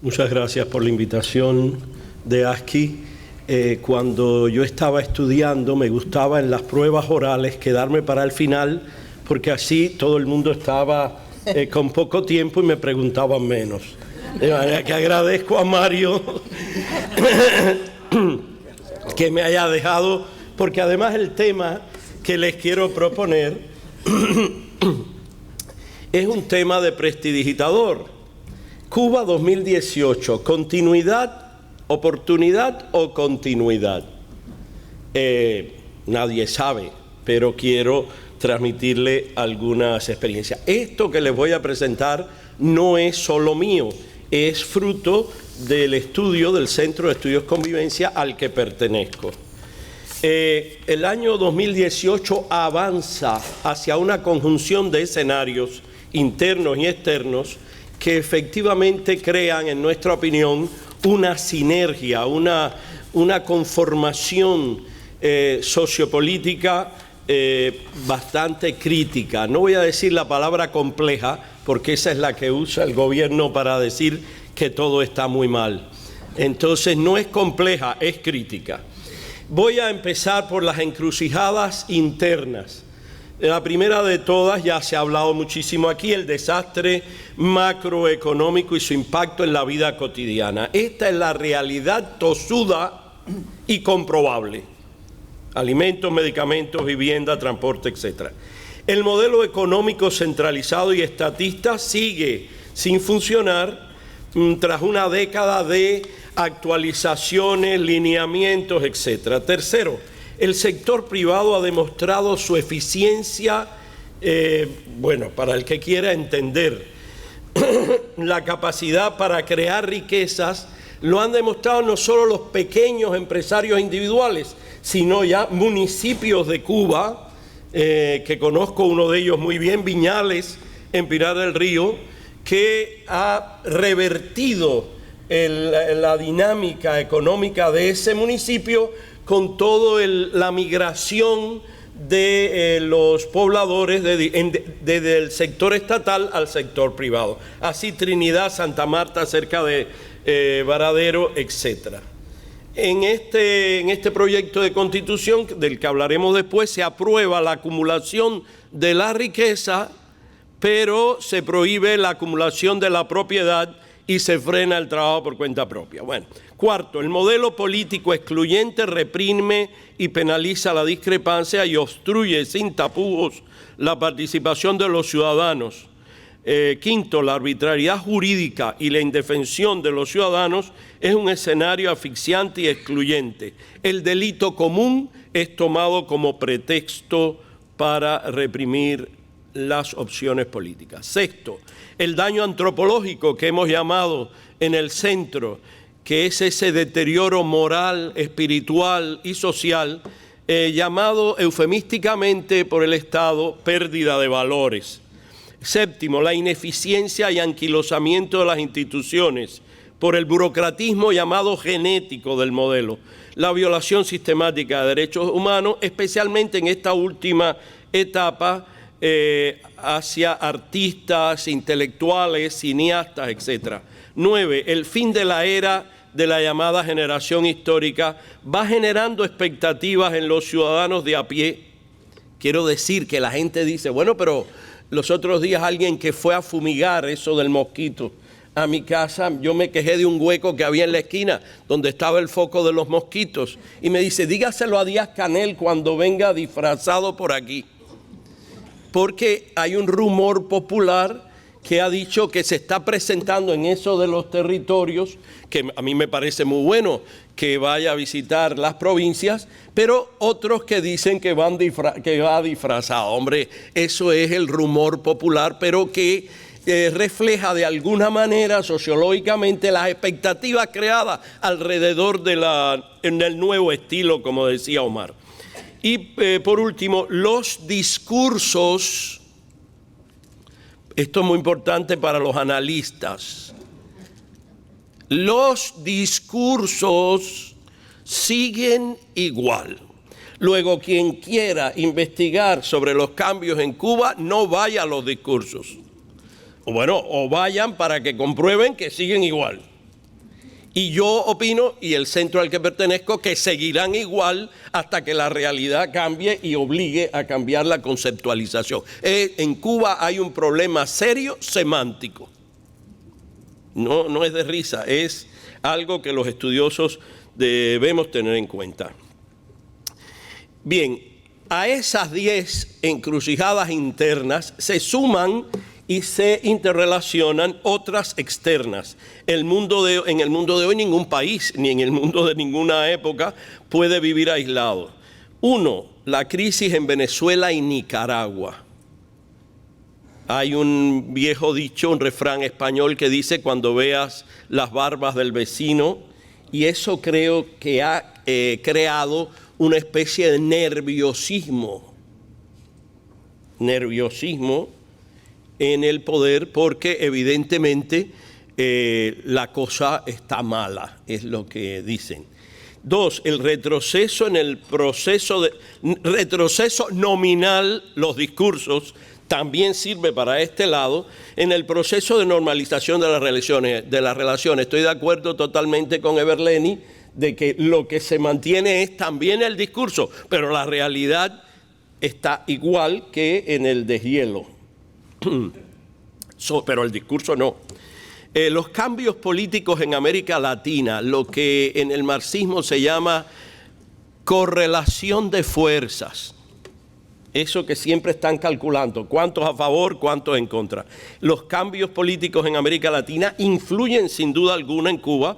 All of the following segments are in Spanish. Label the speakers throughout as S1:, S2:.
S1: Muchas gracias por la invitación de ASCI. Cuando yo estaba estudiando, me gustaba en las pruebas orales quedarme para el final, porque así todo el mundo estaba con poco tiempo y me preguntaban menos. De manera que agradezco a Mario que me haya dejado, porque además el tema que les quiero proponer es un tema de prestidigitador. Cuba 2018, continuidad, oportunidad o continuidad. Nadie sabe, pero quiero transmitirle algunas experiencias. Esto que les voy a presentar no es solo mío, es fruto del estudio del Centro de Estudios Convivencia al que pertenezco. El año 2018 avanza hacia una conjunción de escenarios internos y externos que efectivamente crean, en nuestra opinión, una sinergia, una conformación sociopolítica bastante crítica. No voy a decir la palabra compleja, porque esa es la que usa el gobierno para decir que todo está muy mal. Entonces no es compleja, es crítica. Voy a empezar por las encrucijadas internas. La primera de todas, ya se ha hablado muchísimo aquí, el desastre macroeconómico y su impacto en la vida cotidiana. Esta es la realidad tosuda y comprobable. Alimentos, medicamentos, vivienda, transporte, etc. El modelo económico centralizado y estatista sigue sin funcionar tras una década de actualizaciones, lineamientos, etc. Tercero, el sector privado ha demostrado su eficiencia, para el que quiera entender, la capacidad para crear riquezas, lo han demostrado no solo los pequeños empresarios individuales, sino ya municipios de Cuba, que conozco uno de ellos muy bien, Viñales, en Pinar del Río, que ha revertido la dinámica económica de ese municipio con toda la migración de los pobladores desde el sector estatal al sector privado. Así Trinidad, Santa Marta, cerca de Varadero, etc. En este proyecto de constitución, del que hablaremos después, se aprueba la acumulación de la riqueza, pero se prohíbe la acumulación de la propiedad y se frena el trabajo por cuenta propia. Bueno, cuarto, el modelo político excluyente reprime y penaliza la discrepancia y obstruye sin tapujos la participación de los ciudadanos. Quinto, la arbitrariedad jurídica y la indefensión de los ciudadanos es un escenario asfixiante y excluyente. El delito común es tomado como pretexto para reprimir las opciones políticas. Sexto, el daño antropológico que hemos llamado en el centro, que es ese deterioro moral, espiritual y social, llamado eufemísticamente por el Estado pérdida de valores. Séptimo, la ineficiencia y anquilosamiento de las instituciones por el burocratismo llamado genético del modelo, la violación sistemática de derechos humanos, especialmente en esta última etapa, hacia artistas, intelectuales, cineastas, etc. 9. El fin de la era de la llamada generación histórica va generando expectativas en los ciudadanos de a pie. Quiero decir que la gente dice, bueno, pero los otros días alguien que fue a fumigar eso del mosquito a mi casa, yo me quejé de un hueco que había en la esquina donde estaba el foco de los mosquitos y me dice, dígaselo a Díaz-Canel cuando venga disfrazado por aquí. Porque hay un rumor popular que ha dicho que se está presentando en eso de los territorios, que a mí me parece muy bueno que vaya a visitar las provincias, pero otros que dicen que va disfrazado. Hombre, eso es el rumor popular, pero que refleja de alguna manera sociológicamente las expectativas creadas alrededor en el nuevo estilo, como decía Omar. Y por último, los discursos, esto es muy importante para los analistas, los discursos siguen igual. Luego, quien quiera investigar sobre los cambios en Cuba, no vaya a los discursos. O vayan para que comprueben que siguen igual. Y yo opino, y el centro al que pertenezco, que seguirán igual hasta que la realidad cambie y obligue a cambiar la conceptualización. En Cuba hay un problema serio semántico. No es de risa, es algo que los estudiosos debemos tener en cuenta. Bien, a esas 10 encrucijadas internas se suman y se interrelacionan otras externas. En el mundo de hoy ningún país, ni en el mundo de ninguna época, puede vivir aislado. 1, la crisis en Venezuela y Nicaragua. Hay un viejo dicho, un refrán español que dice: cuando veas las barbas del vecino, y eso creo que ha creado una especie de nerviosismo en el poder, porque evidentemente la cosa está mala, es lo que dicen. 2, el retroceso en el retroceso nominal, los discursos, también sirve para este lado, en el proceso de normalización de las relaciones. Estoy de acuerdo totalmente con Eberleni de que lo que se mantiene es también el discurso, pero la realidad está igual que en el deshielo. Pero el discurso no. Los cambios políticos en América Latina, lo que en el marxismo se llama correlación de fuerzas, eso que siempre están calculando, cuántos a favor, cuántos en contra. Los cambios políticos en América Latina influyen sin duda alguna en Cuba,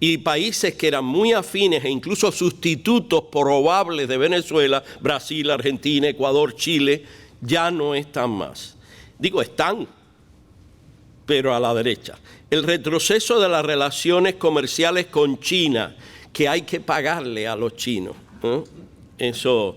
S1: y países que eran muy afines e incluso sustitutos probables de Venezuela, Brasil, Argentina, Ecuador, Chile, ya no están más. Digo, están, pero a la derecha. El retroceso de las relaciones comerciales con China, que hay que pagarle a los chinos, ¿eh? Eso.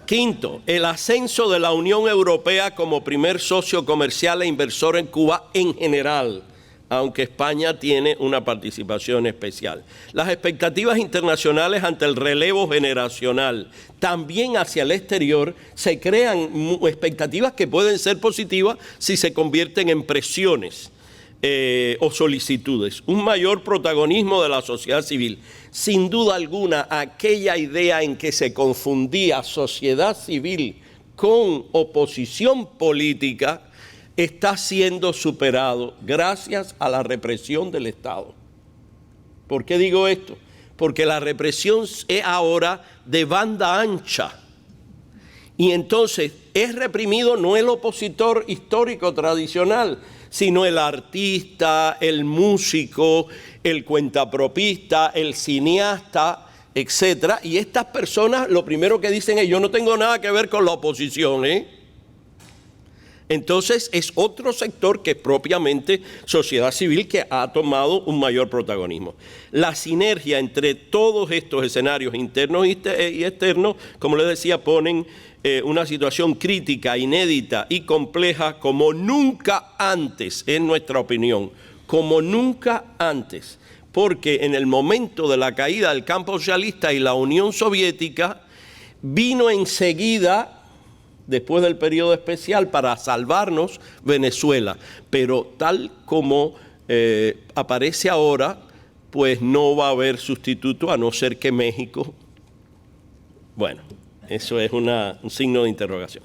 S1: 5, el ascenso de la Unión Europea como primer socio comercial e inversor en Cuba en general, aunque España tiene una participación especial. Las expectativas internacionales ante el relevo generacional, también hacia el exterior, se crean expectativas que pueden ser positivas si se convierten en presiones o solicitudes. Un mayor protagonismo de la sociedad civil. Sin duda alguna, aquella idea en que se confundía sociedad civil con oposición política está siendo superado gracias a la represión del Estado. ¿Por qué digo esto? Porque la represión es ahora de banda ancha. Y entonces es reprimido no el opositor histórico tradicional, sino el artista, el músico, el cuentapropista, el cineasta, etcétera. Y estas personas lo primero que dicen es: yo no tengo nada que ver con la oposición, ¿eh? Entonces es otro sector que es propiamente sociedad civil que ha tomado un mayor protagonismo. La sinergia entre todos estos escenarios internos y externos, como les decía, ponen una situación crítica, inédita y compleja como nunca antes, en nuestra opinión, como nunca antes, porque en el momento de la caída del campo socialista y la Unión Soviética, vino enseguida, después del periodo especial, para salvarnos Venezuela, pero tal como aparece ahora, pues no va a haber sustituto a no ser que México. Bueno, eso es un signo de interrogación.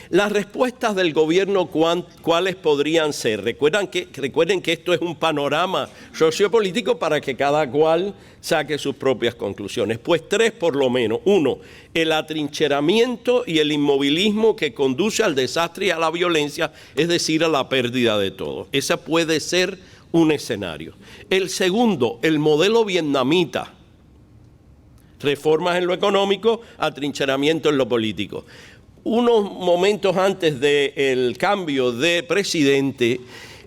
S1: Las respuestas del gobierno, ¿cuáles podrían ser? Recuerden que esto es un panorama sociopolítico para que cada cual saque sus propias conclusiones. Pues 3 por lo menos. 1, el atrincheramiento y el inmovilismo que conduce al desastre y a la violencia, es decir, a la pérdida de todo. Ese puede ser un escenario. El segundo, el modelo vietnamita. Reformas en lo económico, atrincheramiento en lo político. Unos momentos antes del cambio de presidente,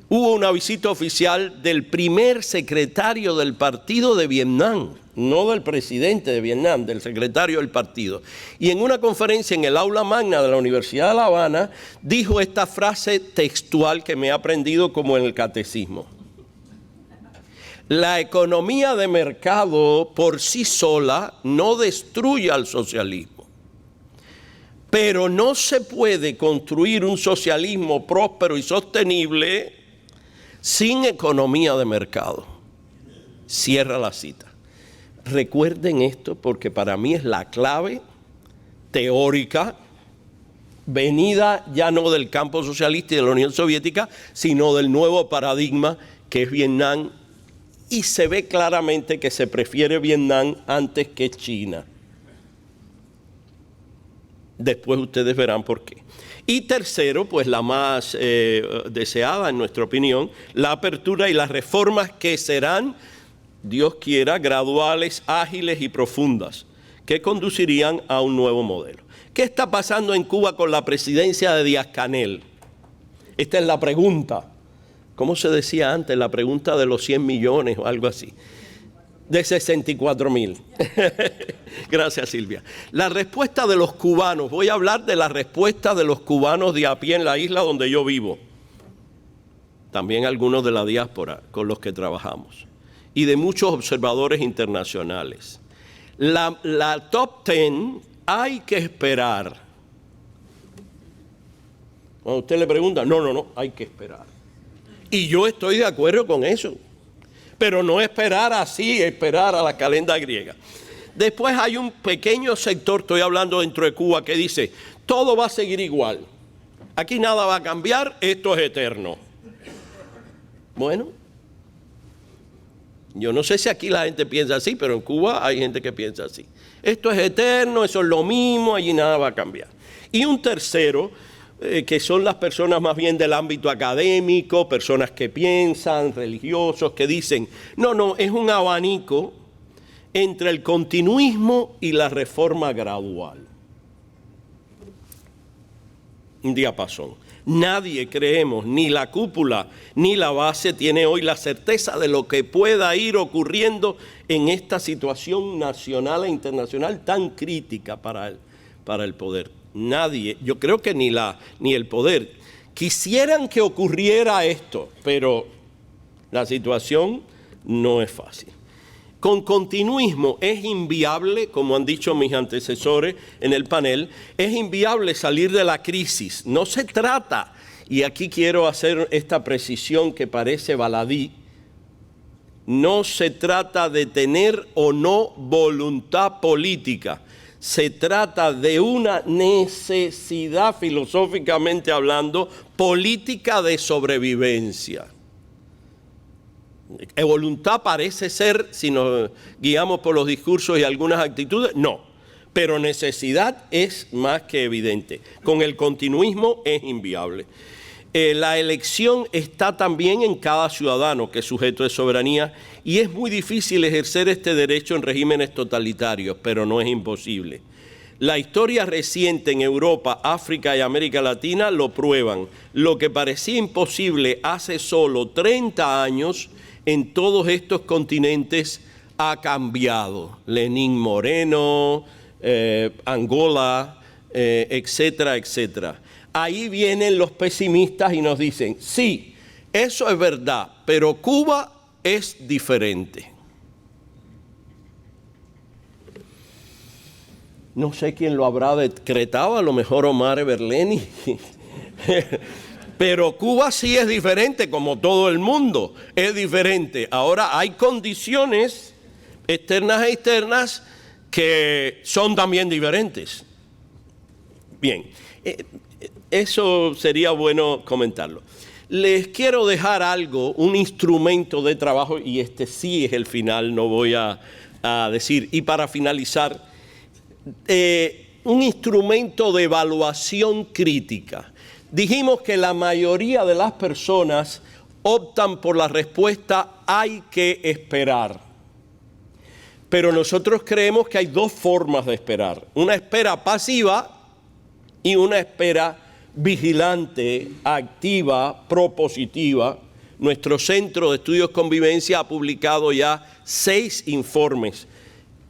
S1: hubo una visita oficial del primer secretario del partido de Vietnam, no del presidente de Vietnam, del secretario del partido. Y en una conferencia en el aula magna de la Universidad de La Habana, dijo esta frase textual que me he aprendido como en el catecismo: la economía de mercado por sí sola no destruye al socialismo. Pero no se puede construir un socialismo próspero y sostenible sin economía de mercado. Cierra la cita. Recuerden esto porque para mí es la clave teórica, venida ya no del campo socialista y de la Unión Soviética, sino del nuevo paradigma que es Vietnam, y se ve claramente que se prefiere Vietnam antes que China. Después ustedes verán por qué. Y tercero, pues la más deseada en nuestra opinión, la apertura y las reformas que serán, Dios quiera, graduales, ágiles y profundas, que conducirían a un nuevo modelo. ¿Qué está pasando en Cuba con la presidencia de Díaz-Canel? Esta es la pregunta. ¿Cómo se decía antes? La pregunta de los 100 millones o algo así. De 64,000. Gracias, Silvia. La respuesta de los cubanos. Voy a hablar de la respuesta de los cubanos de a pie en la isla donde yo vivo. También algunos de la diáspora con los que trabajamos. Y de muchos observadores internacionales. La top 10 hay que esperar. Cuando usted le pregunta, no, hay que esperar. Y yo estoy de acuerdo con eso. Pero no esperar así, esperar a la calenda griega. Después hay un pequeño sector, estoy hablando dentro de Cuba, que dice, todo va a seguir igual. Aquí nada va a cambiar, esto es eterno. Bueno, yo no sé si aquí la gente piensa así, pero en Cuba hay gente que piensa así. Esto es eterno, eso es lo mismo, allí nada va a cambiar. Y un tercero, que son las personas más bien del ámbito académico, personas que piensan, religiosos, que dicen, no, es un abanico entre el continuismo y la reforma gradual. Un diapasón. Nadie, creemos, ni la cúpula ni la base tiene hoy la certeza de lo que pueda ir ocurriendo en esta situación nacional e internacional tan crítica para el poder. Nadie, yo creo que ni el poder. Quisieran que ocurriera esto, pero la situación no es fácil. Con continuismo es inviable, como han dicho mis antecesores en el panel, es inviable salir de la crisis. No se trata, y aquí quiero hacer esta precisión que parece baladí, no se trata de tener o no voluntad política. Se trata de una necesidad, filosóficamente hablando, política de sobrevivencia. ¿Voluntad parece ser, si nos guiamos por los discursos y algunas actitudes? No, pero necesidad es más que evidente. Con el continuismo es inviable. La elección está también en cada ciudadano que es sujeto de soberanía y es muy difícil ejercer este derecho en regímenes totalitarios, pero no es imposible. La historia reciente en Europa, África y América Latina lo prueban. Lo que parecía imposible hace solo 30 años en todos estos continentes ha cambiado. Lenín Moreno, Angola, etcétera, etcétera. Ahí vienen los pesimistas y nos dicen, sí, eso es verdad, pero Cuba es diferente. No sé quién lo habrá decretado, a lo mejor Omar Berleni. Pero Cuba sí es diferente, como todo el mundo es diferente. Ahora hay condiciones externas e internas que son también diferentes. Bien, eso sería bueno comentarlo. Les quiero dejar algo, un instrumento de trabajo, y este sí es el final, no voy a decir. Y para finalizar, un instrumento de evaluación crítica. Dijimos que la mayoría de las personas optan por la respuesta hay que esperar. Pero nosotros creemos que hay dos formas de esperar. Una espera pasiva y una espera vigilante, activa, propositiva. Nuestro Centro de Estudios Convivencia ha publicado ya 6 informes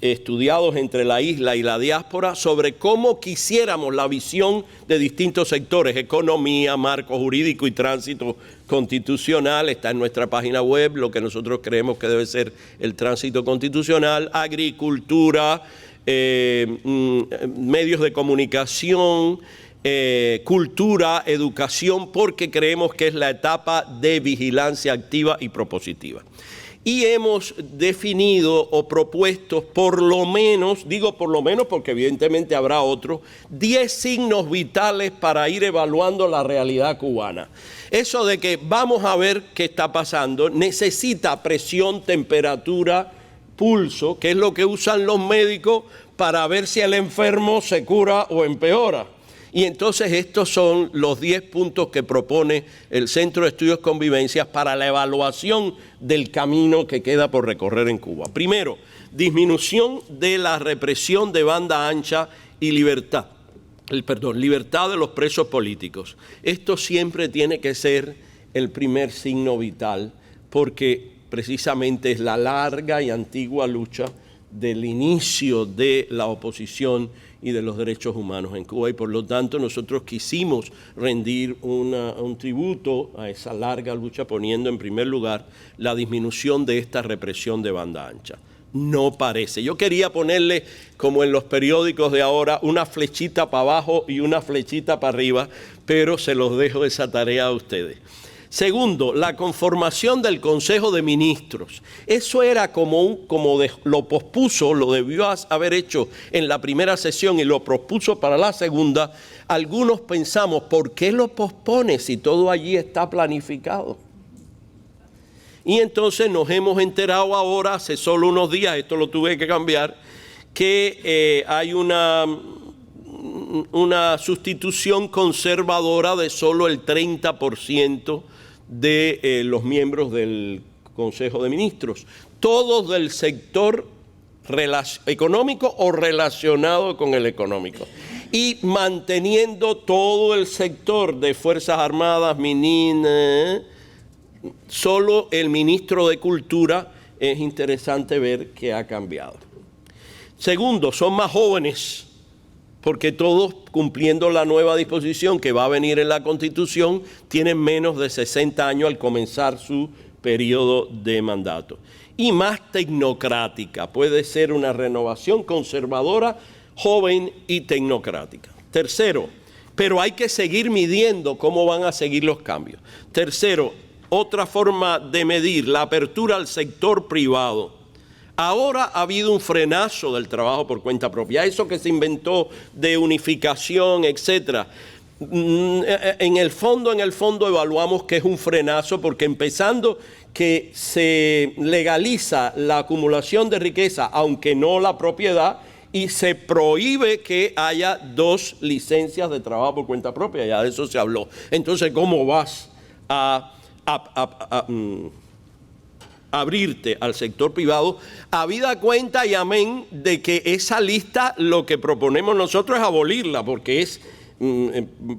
S1: estudiados entre la isla y la diáspora sobre cómo quisiéramos la visión de distintos sectores, economía, marco jurídico y tránsito constitucional. Está en nuestra página web lo que nosotros creemos que debe ser el tránsito constitucional, agricultura, medios de comunicación, cultura, educación, porque creemos que es la etapa de vigilancia activa y propositiva. Y hemos definido o propuesto por lo menos, digo por lo menos porque evidentemente habrá otros, 10 signos vitales para ir evaluando la realidad cubana. Eso de que vamos a ver qué está pasando, necesita presión, temperatura, pulso, que es lo que usan los médicos para ver si el enfermo se cura o empeora. Y entonces estos son los 10 puntos que propone el Centro de Estudios Convivencias para la evaluación del camino que queda por recorrer en Cuba. Primero, disminución de la represión de banda ancha y libertad de los presos políticos. Esto siempre tiene que ser el primer signo vital, porque precisamente es la larga y antigua lucha del inicio de la oposición y de los derechos humanos en Cuba, y por lo tanto nosotros quisimos rendir un tributo a esa larga lucha, poniendo en primer lugar la disminución de esta represión de banda ancha. No parece. Yo quería ponerle, como en los periódicos de ahora, una flechita para abajo y una flechita para arriba, pero se los dejo esa tarea a ustedes. Segundo, la conformación del Consejo de Ministros. Eso era lo pospuso, lo debió haber hecho en la primera sesión y lo pospuso para la segunda. Algunos pensamos, ¿por qué lo pospone si todo allí está planificado? Y entonces nos hemos enterado ahora, hace solo unos días, esto lo tuve que cambiar, que hay una sustitución conservadora de solo el 30% de los miembros del Consejo de Ministros, todos del sector económico o relacionado con el económico, y manteniendo todo el sector de Fuerzas Armadas, solo el ministro de Cultura es interesante ver que ha cambiado. Segundo, son más jóvenes, porque todos, cumpliendo la nueva disposición que va a venir en la Constitución, tienen menos de 60 años al comenzar su periodo de mandato. Y más tecnocrática, puede ser una renovación conservadora, joven y tecnocrática. Tercero, pero hay que seguir midiendo cómo van a seguir los cambios. Tercero, otra forma de medir, la apertura al sector privado. Ahora ha habido un frenazo del trabajo por cuenta propia, eso que se inventó de unificación, etcétera. En el fondo evaluamos que es un frenazo, porque empezando que se legaliza la acumulación de riqueza, aunque no la propiedad, y se prohíbe que haya 2 licencias de trabajo por cuenta propia, ya de eso se habló. Entonces, ¿cómo vas a abrirte al sector privado, habida cuenta y amén de que esa lista, lo que proponemos nosotros es abolirla, porque es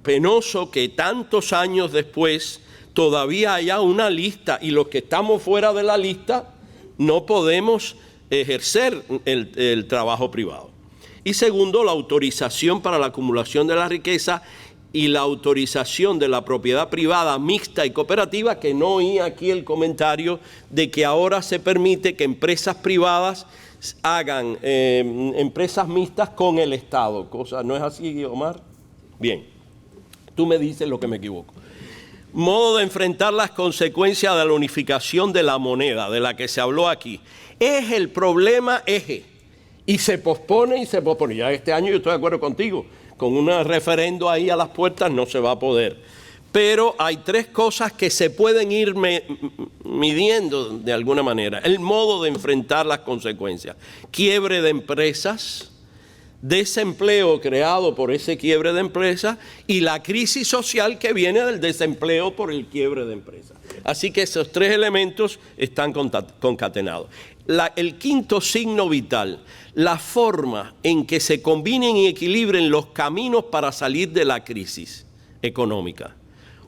S1: penoso que tantos años después todavía haya una lista y los que estamos fuera de la lista no podemos ejercer el trabajo privado. Y segundo, la autorización para la acumulación de la riqueza y la autorización de la propiedad privada mixta y cooperativa, que no oí aquí el comentario de que ahora se permite que empresas privadas hagan empresas mixtas con el Estado. ¿No es así, Omar? Bien, tú me dices lo que me equivoco. Modo de enfrentar las consecuencias de la unificación de la moneda, de la que se habló aquí. Es el problema eje, y se pospone y se pospone. Ya este año yo estoy de acuerdo contigo, con un referendo ahí a las puertas no se va a poder. Pero hay 3 cosas que se pueden ir midiendo de alguna manera. El modo de enfrentar las consecuencias. Quiebre de empresas, desempleo creado por ese quiebre de empresas y la crisis social que viene del desempleo por el quiebre de empresas. Así que esos 3 elementos están concatenados. El quinto signo vital, la forma en que se combinen y equilibren los caminos para salir de la crisis económica.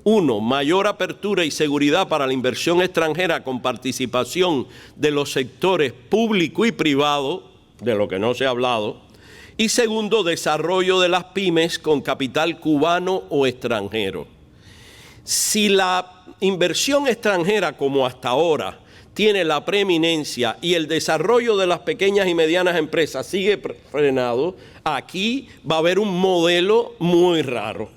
S1: 1. Mayor apertura y seguridad para la inversión extranjera con participación de los sectores público y privado, de lo que no se ha hablado. Y segundo, desarrollo de las pymes con capital cubano o extranjero. Si la inversión extranjera, como hasta ahora, tiene la preeminencia y el desarrollo de las pequeñas y medianas empresas sigue frenado, aquí va a haber un modelo muy raro,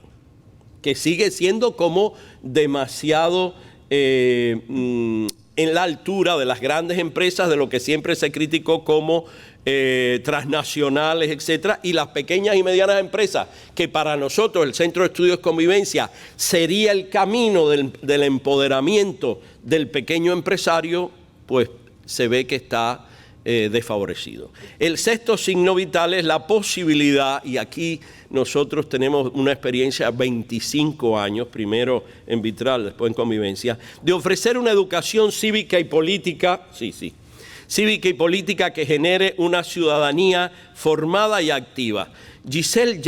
S1: que sigue siendo como demasiado en la altura de las grandes empresas, de lo que siempre se criticó como transnacionales, etcétera, y las pequeñas y medianas empresas, que para nosotros el Centro de Estudios Convivencia sería el camino del empoderamiento del pequeño empresario, pues se ve que está desfavorecido. El sexto signo vital es la posibilidad, y aquí nosotros tenemos una experiencia de 25 años, primero en Vitral, después en Convivencia, de ofrecer una educación cívica y política, cívica y política que genere una ciudadanía formada y activa. Giselle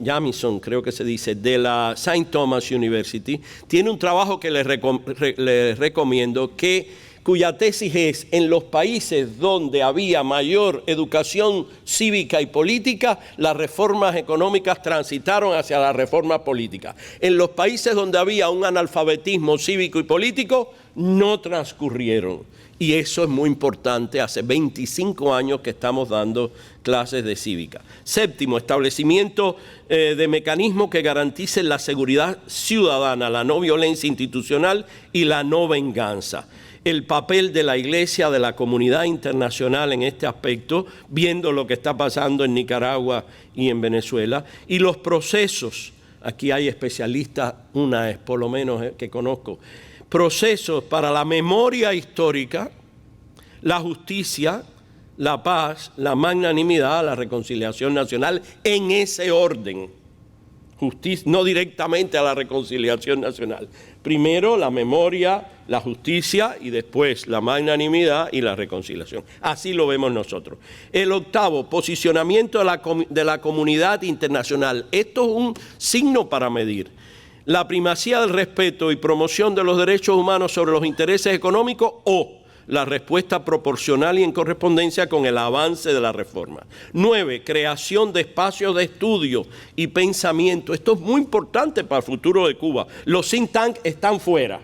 S1: Jamison, creo que se dice, de la St. Thomas University, tiene un trabajo que les recomiendo, cuya tesis es: en los países donde había mayor educación cívica y política, las reformas económicas transitaron hacia la reforma política. En los países donde había un analfabetismo cívico y político, no transcurrieron. Y eso es muy importante. Hace 25 años que estamos dando clases de cívica. Séptimo, establecimiento de mecanismos que garanticen la seguridad ciudadana, la no violencia institucional y la no venganza. El papel de la Iglesia, de la comunidad internacional en este aspecto, viendo lo que está pasando en Nicaragua y en Venezuela, y los procesos, aquí hay especialistas, una es por lo menos que conozco, procesos para la memoria histórica, la justicia, la paz, la magnanimidad, la reconciliación nacional, en ese orden. Justicia, no directamente a la reconciliación nacional. Primero la memoria, la justicia y después la magnanimidad y la reconciliación. Así lo vemos nosotros. El octavo, posicionamiento de la comunidad internacional. Esto es un signo para medir. La primacía del respeto y promoción de los derechos humanos sobre los intereses económicos o la respuesta proporcional y en correspondencia con el avance de la reforma. 9. Creación de espacios de estudio y pensamiento. Esto es muy importante para el futuro de Cuba. Los think tanks están fuera.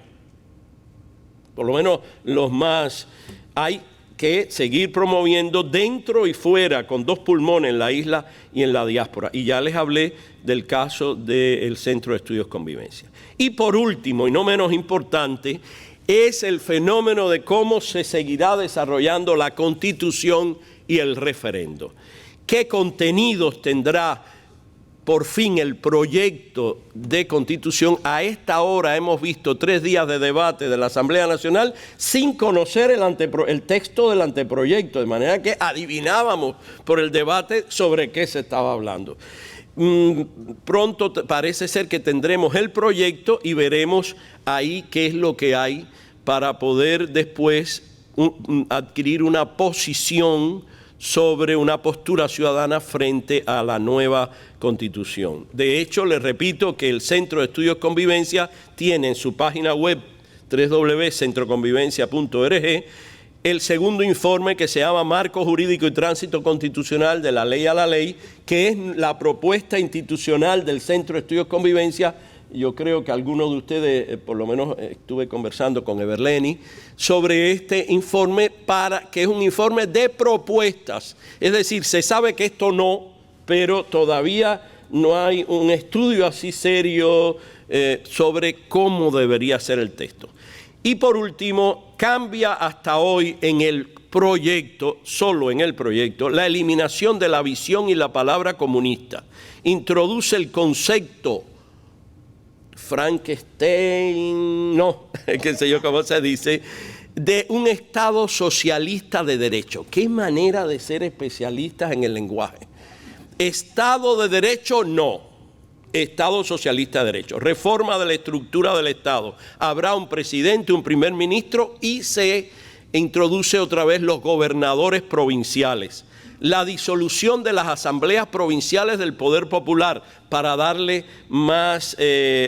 S1: Por lo menos los más. Hay que seguir promoviendo dentro y fuera, con dos pulmones en la isla y en la diáspora. Y ya les hablé del caso del Centro de Estudios Convivencia. Y por último, y no menos importante, es el fenómeno de cómo se seguirá desarrollando la Constitución y el referendo. ¿Qué contenidos tendrá por fin el proyecto de Constitución? A esta hora hemos visto 3 días de debate de la Asamblea Nacional sin conocer el texto del anteproyecto, de manera que adivinábamos por el debate sobre qué se estaba hablando. Pronto parece ser que tendremos el proyecto y veremos ahí qué es lo que hay para poder después adquirir una posición sobre una postura ciudadana frente a la nueva Constitución. De hecho, les repito que el Centro de Estudios Convivencia tiene en su página web www.centroconvivencia.org el segundo informe que se llama Marco Jurídico y Tránsito Constitucional de la Ley a la Ley, que es la propuesta institucional del Centro de Estudios Convivencia. Yo creo que algunos de ustedes, por lo menos estuve conversando con Everleni, sobre este informe, que es un informe de propuestas. Es decir, se sabe que esto no, pero todavía no hay un estudio así serio sobre cómo debería ser el texto. Y por último, cambia hasta hoy en el proyecto, solo en el proyecto, la eliminación de la visión y la palabra comunista. Introduce el concepto Frankenstein, no, qué sé yo cómo se dice, de un Estado socialista de derecho. Qué manera de ser especialistas en el lenguaje. Estado de derecho, no. Estado socialista de derecho. Reforma de la estructura del Estado. Habrá un presidente, un primer ministro y se introduce otra vez los gobernadores provinciales. La disolución de las asambleas provinciales del Poder Popular para darle más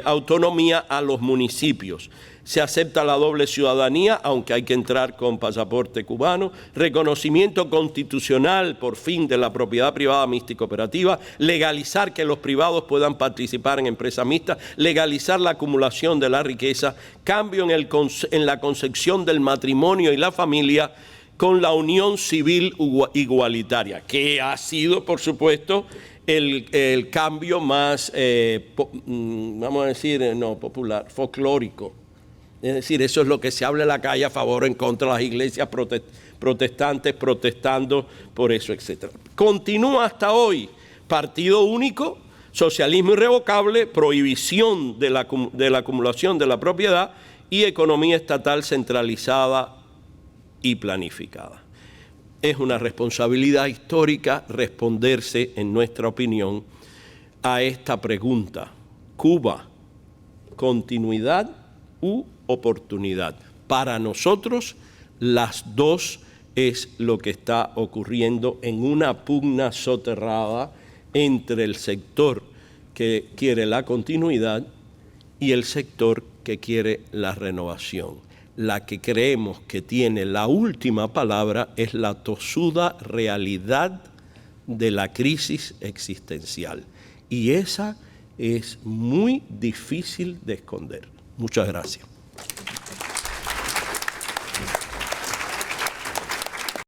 S1: autonomía a los municipios. Se acepta la doble ciudadanía, aunque hay que entrar con pasaporte cubano. Reconocimiento constitucional, por fin, de la propiedad privada mixta y cooperativa. Legalizar que los privados puedan participar en empresas mixtas. Legalizar la acumulación de la riqueza. Cambio en la concepción del matrimonio y la familia con la unión civil igualitaria, que ha sido, por supuesto, el cambio más, vamos a decir, no popular, folclórico Es decir, eso es lo que se habla en la calle a favor o en contra de las iglesias protestantes, protestando por eso, etc. Continúa hasta hoy, partido único, socialismo irrevocable, prohibición de la acumulación de la propiedad y economía estatal centralizada y planificada. Es una responsabilidad histórica responderse, en nuestra opinión, a esta pregunta. Cuba, continuidad u oportunidad. Para nosotros, las dos es lo que está ocurriendo en una pugna soterrada entre el sector que quiere la continuidad y el sector que quiere la renovación. La que creemos que tiene la última palabra es la tosuda realidad de la crisis existencial. Y esa es muy difícil de esconder. Muchas gracias.